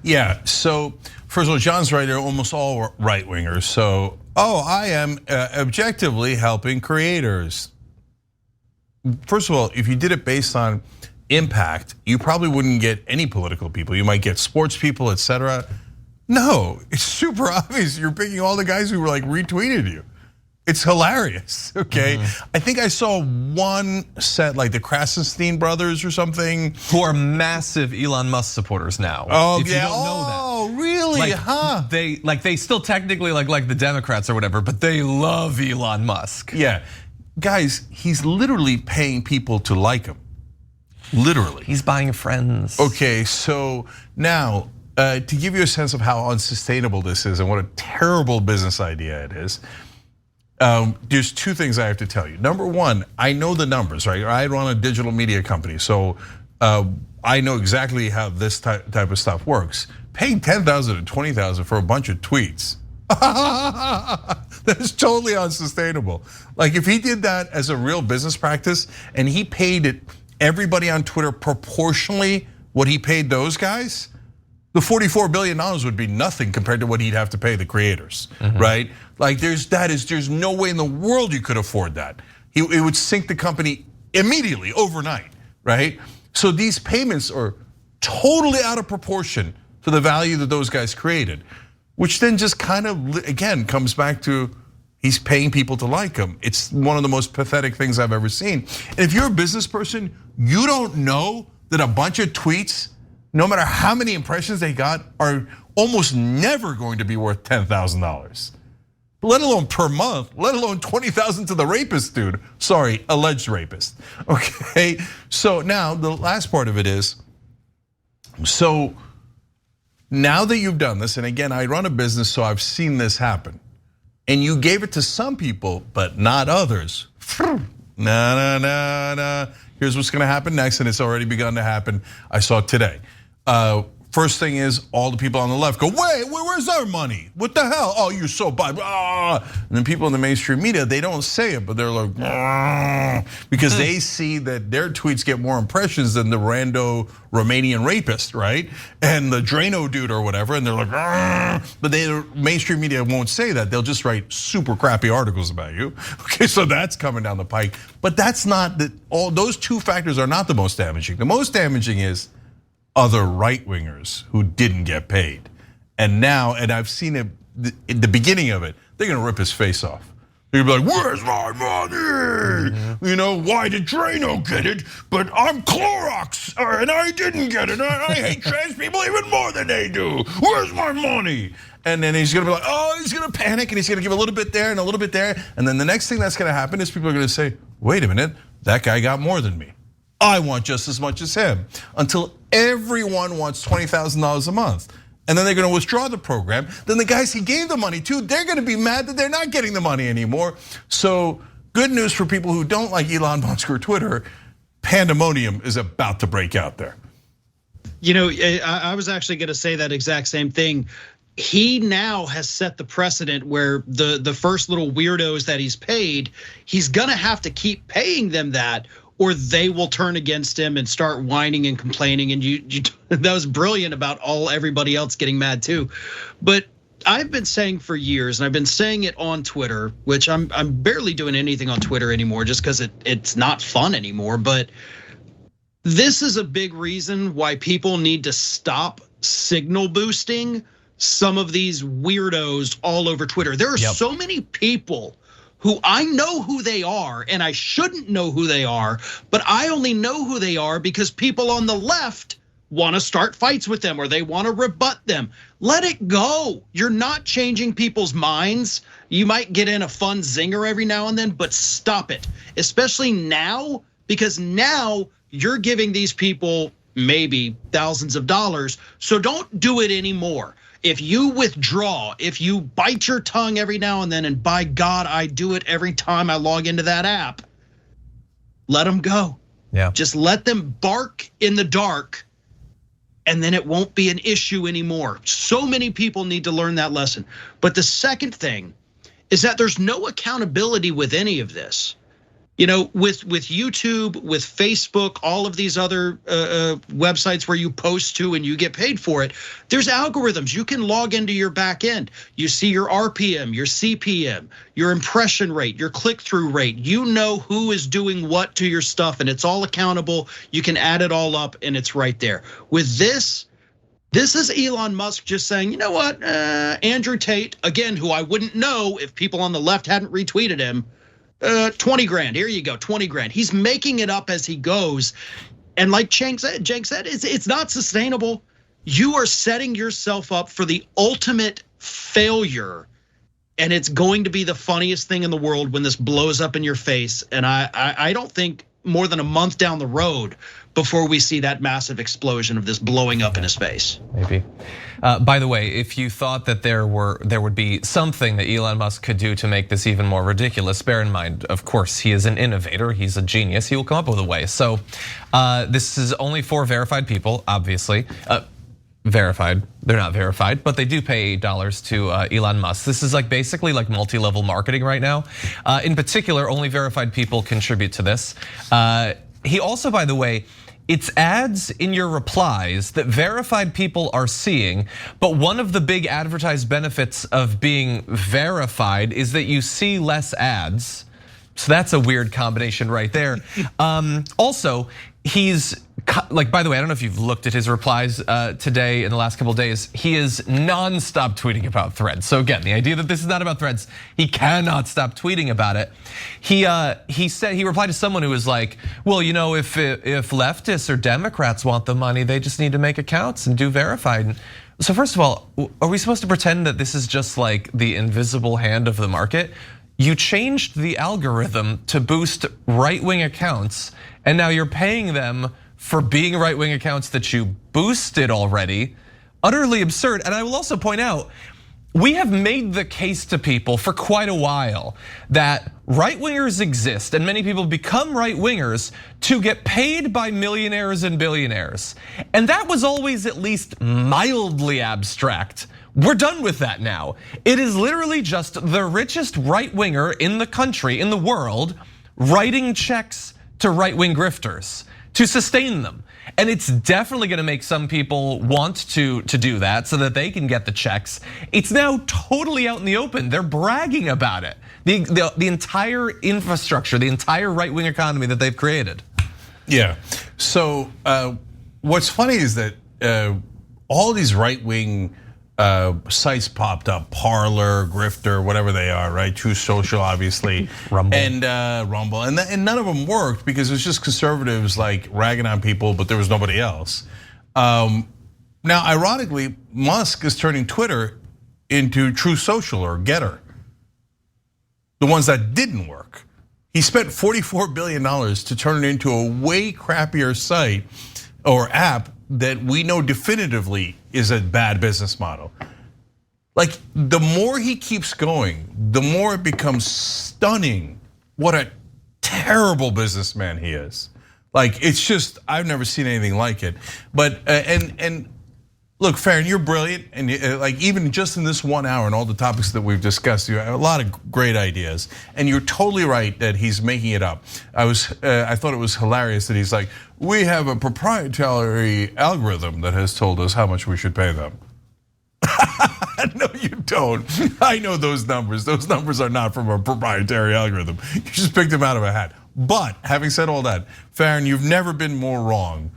Yeah, so first of all, John's right, they're almost all right-wingers. So, I am objectively helping creators. First of all, if you did it based on impact, you probably wouldn't get any political people. You might get sports people, etc. No, it's super obvious. You're picking all the guys who were like retweeted you. It's hilarious, okay? I think I saw one set, like the Krasenstein brothers or something. Who are massive Elon Musk supporters now. Oh, if yeah, you don't know that. oh, really, huh? They still technically like the Democrats or whatever, but they love Elon Musk. Yeah, guys, he's literally paying people to like him. Literally. He's buying friends. Okay, so now, to give you a sense of how unsustainable this is and what a terrible business idea it is, there's two things I have to tell you. Number one, I know the numbers, right? I run a digital media company, so I know exactly how this type of stuff works. Paying $10,000 and $20,000 for a bunch of tweets, that is totally unsustainable. Like if he did that as a real business practice and he paid everybody on Twitter proportionally what he paid those guys, the $44 billion would be nothing compared to what he'd have to pay the creators, right? Like there's no way in the world you could afford that. It would sink the company immediately, overnight, right? So these payments are totally out of proportion to the value that those guys created, which then just kind of, again, comes back to he's paying people to like him. It's one of the most pathetic things I've ever seen. And if you're a business person, you don't know that a bunch of tweets, no matter how many impressions they got, are almost never going to be worth $10,000. Let alone per month, let alone $20,000 to the rapist dude. Sorry, alleged rapist. Okay, so now the last part of it is, so now that you've done this, and again, I run a business, so I've seen this happen, and you gave it to some people, but not others. Nah. Here's what's gonna happen next, and it's already begun to happen. I saw it today. First thing is all the people on the left go, wait, where's our money? What the hell? Oh, you're so bad. And then people in the mainstream media, they don't say it, but they're like, because they see that their tweets get more impressions than the rando Romanian rapist, right? And the Drano dude or whatever, and they're like, but the mainstream media won't say that. They'll just write super crappy articles about you. Okay, so that's coming down the pike. But that's not, all those two factors are not the most damaging. The most damaging is other right-wingers who didn't get paid. And now, and I've seen it in the beginning of it, they're gonna rip his face off. They're gonna be like, where's my money? You know, why did Drano get it, but I'm Clorox, and I didn't get it. I hate trans people even more than they do. Where's my money? And then he's gonna be like, he's gonna panic and he's gonna give a little bit there and a little bit there. And then the next thing that's gonna happen is people are gonna say, wait a minute, that guy got more than me. I want just as much as him, until everyone wants $20,000 a month. And then they're gonna withdraw the program. Then the guys he gave the money to, they're gonna be mad that they're not getting the money anymore. So good news for people who don't like Elon Musk or Twitter, pandemonium is about to break out there. You know, I was actually gonna say that exact same thing. He now has set the precedent where the first little weirdos that he's paid, he's gonna have to keep paying them that, or they will turn against him and start whining and complaining. And that was brilliant about everybody else getting mad too. But I've been saying for years, and I've been saying it on Twitter, which I'm barely doing anything on Twitter anymore just because it's not fun anymore. But this is a big reason why people need to stop signal boosting some of these weirdos all over Twitter. There are so many people who I know who they are, and I shouldn't know who they are, but I only know who they are because people on the left want to start fights with them or they want to rebut them. Let it go. You're not changing people's minds. You might get in a fun zinger every now and then, but stop it. Especially now, because now you're giving these people maybe thousands of dollars, so don't do it anymore. If you withdraw, if you bite your tongue every now and then, and by God, I do it every time I log into that app, let them go. Yeah. Just let them bark in the dark, and then it won't be an issue anymore. So many people need to learn that lesson. But the second thing is that there's no accountability with any of this. You know, with YouTube, with Facebook, all of these other websites where you post to and you get paid for it, there's algorithms. You can log into your back end. You see your RPM, your CPM, your impression rate, your click-through rate. You know who is doing what to your stuff, and it's all accountable. You can add it all up, and it's right there. With this is Elon Musk just saying, you know what, Andrew Tate, again, who I wouldn't know if people on the left hadn't retweeted him, 20 grand, here you go, 20 grand. He's making it up as he goes. And like Cenk said, it's not sustainable. You are setting yourself up for the ultimate failure. And it's going to be the funniest thing in the world when this blows up in your face. And I don't think more than a month down the road before we see that massive explosion of this blowing up in his face. Maybe. By the way, if you thought that there would be something that Elon Musk could do to make this even more ridiculous, bear in mind, of course, he is an innovator, he's a genius, he will come up with a way. So this is only for verified people, obviously. Verified, they're not verified, but they do pay $8 to Elon Musk. This is like basically like multi-level marketing right now. In particular, only verified people contribute to this. He also, by the way, it's ads in your replies that verified people are seeing, but one of the big advertised benefits of being verified is that you see less ads. So that's a weird combination right there. Also, he's like, by the way, I don't know if you've looked at his replies today in the last couple of days. He is nonstop tweeting about Threads. So again, the idea that this is not about Threads, he cannot stop tweeting about it. He said, he replied to someone who was like, well, you know, if leftists or Democrats want the money, they just need to make accounts and do verified. So first of all, are we supposed to pretend that this is just like the invisible hand of the market? You changed the algorithm to boost right-wing accounts, and now you're paying them for being right-wing accounts that you boosted already. Utterly absurd. And I will also point out, we have made the case to people for quite a while that right-wingers exist, and many people become right-wingers to get paid by millionaires and billionaires. And that was always at least mildly abstract. We're done with that now. It is literally just the richest right-winger in the country, in the world, writing checks to right-wing grifters to sustain them. And it's definitely gonna make some people want to do that so that they can get the checks. It's now totally out in the open. They're bragging about it. The entire infrastructure, the entire right-wing economy that they've created. Yeah, so what's funny is that all these right-wing sites popped up, Parler, Grifter, whatever they are, right? True Social, obviously, Rumble. And Rumble, and none of them worked because it was just conservatives like ragging on people, but there was nobody else. Now, ironically, Musk is turning Twitter into True Social or Getter, the ones that didn't work. He spent $44 billion to turn it into a way crappier site or app that we know definitively is a bad business model. Like, the more he keeps going, the more it becomes stunning what a terrible businessman he is. Like, it's just, I've never seen anything like it. But, and look, Farron, you're brilliant, and like even just in this 1 hour and all the topics that we've discussed, you have a lot of great ideas, and you're totally right that he's making it up. I thought it was hilarious that he's like, we have a proprietary algorithm that has told us how much we should pay them. No, you don't. I know those numbers. Those numbers are not from a proprietary algorithm. You just picked them out of a hat. But having said all that, Farron, you've never been more wrong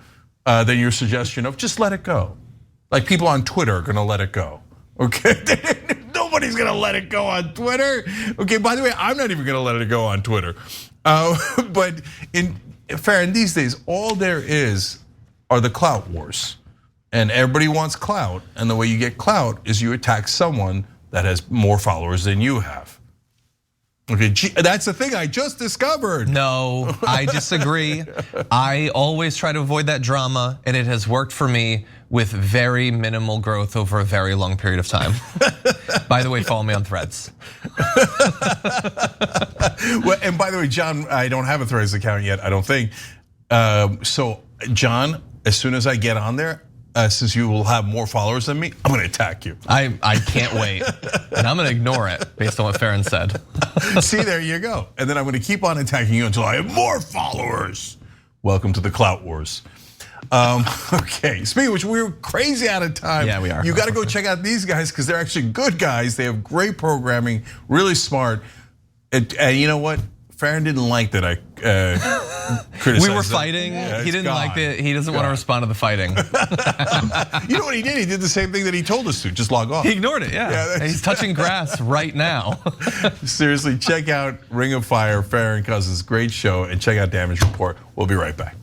than your suggestion of just let it go. Like, people on Twitter are gonna let it go, okay? Nobody's gonna let it go on Twitter. Okay, by the way, I'm not even gonna let it go on Twitter. But in Farron, these days, all there are the clout wars. And everybody wants clout, and the way you get clout is you attack someone that has more followers than you have. Okay, that's the thing I just discovered. No, I disagree. I always try to avoid that drama, and it has worked for me with very minimal growth over a very long period of time. By the way, follow me on Threads. Well, and by the way, John, I don't have a Threads account yet, I don't think. So, John, as soon as I get on there, since you will have more followers than me, I'm gonna attack you. I can't wait. And I'm gonna ignore it based on what Farron said. See, there you go. And then I'm gonna keep on attacking you until I have more followers. Welcome to the Clout Wars. Okay, speaking of which, we're crazy out of time. Yeah, we are. You gotta go check out these guys because they're actually good guys. They have great programming, really smart. And you know what? Farron didn't like that I criticized We were them. fighting. Yeah, He didn't like it. He doesn't want to respond to the fighting. You know what he did? He did the same thing that he told us to, just log off. He ignored it, yeah. And he's touching grass right now. Seriously, check out Ring of Fire, Farron Cousins, great show, and check out Damage Report. We'll be right back.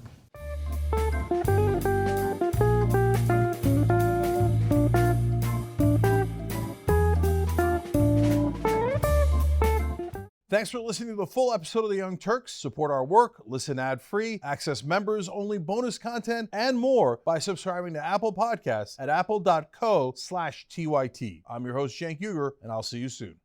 Thanks for listening to the full episode of The Young Turks. Support our work, listen ad-free, access members-only bonus content, and more by subscribing to Apple Podcasts at apple.co/TYT. I'm your host, Cenk, and I'll see you soon.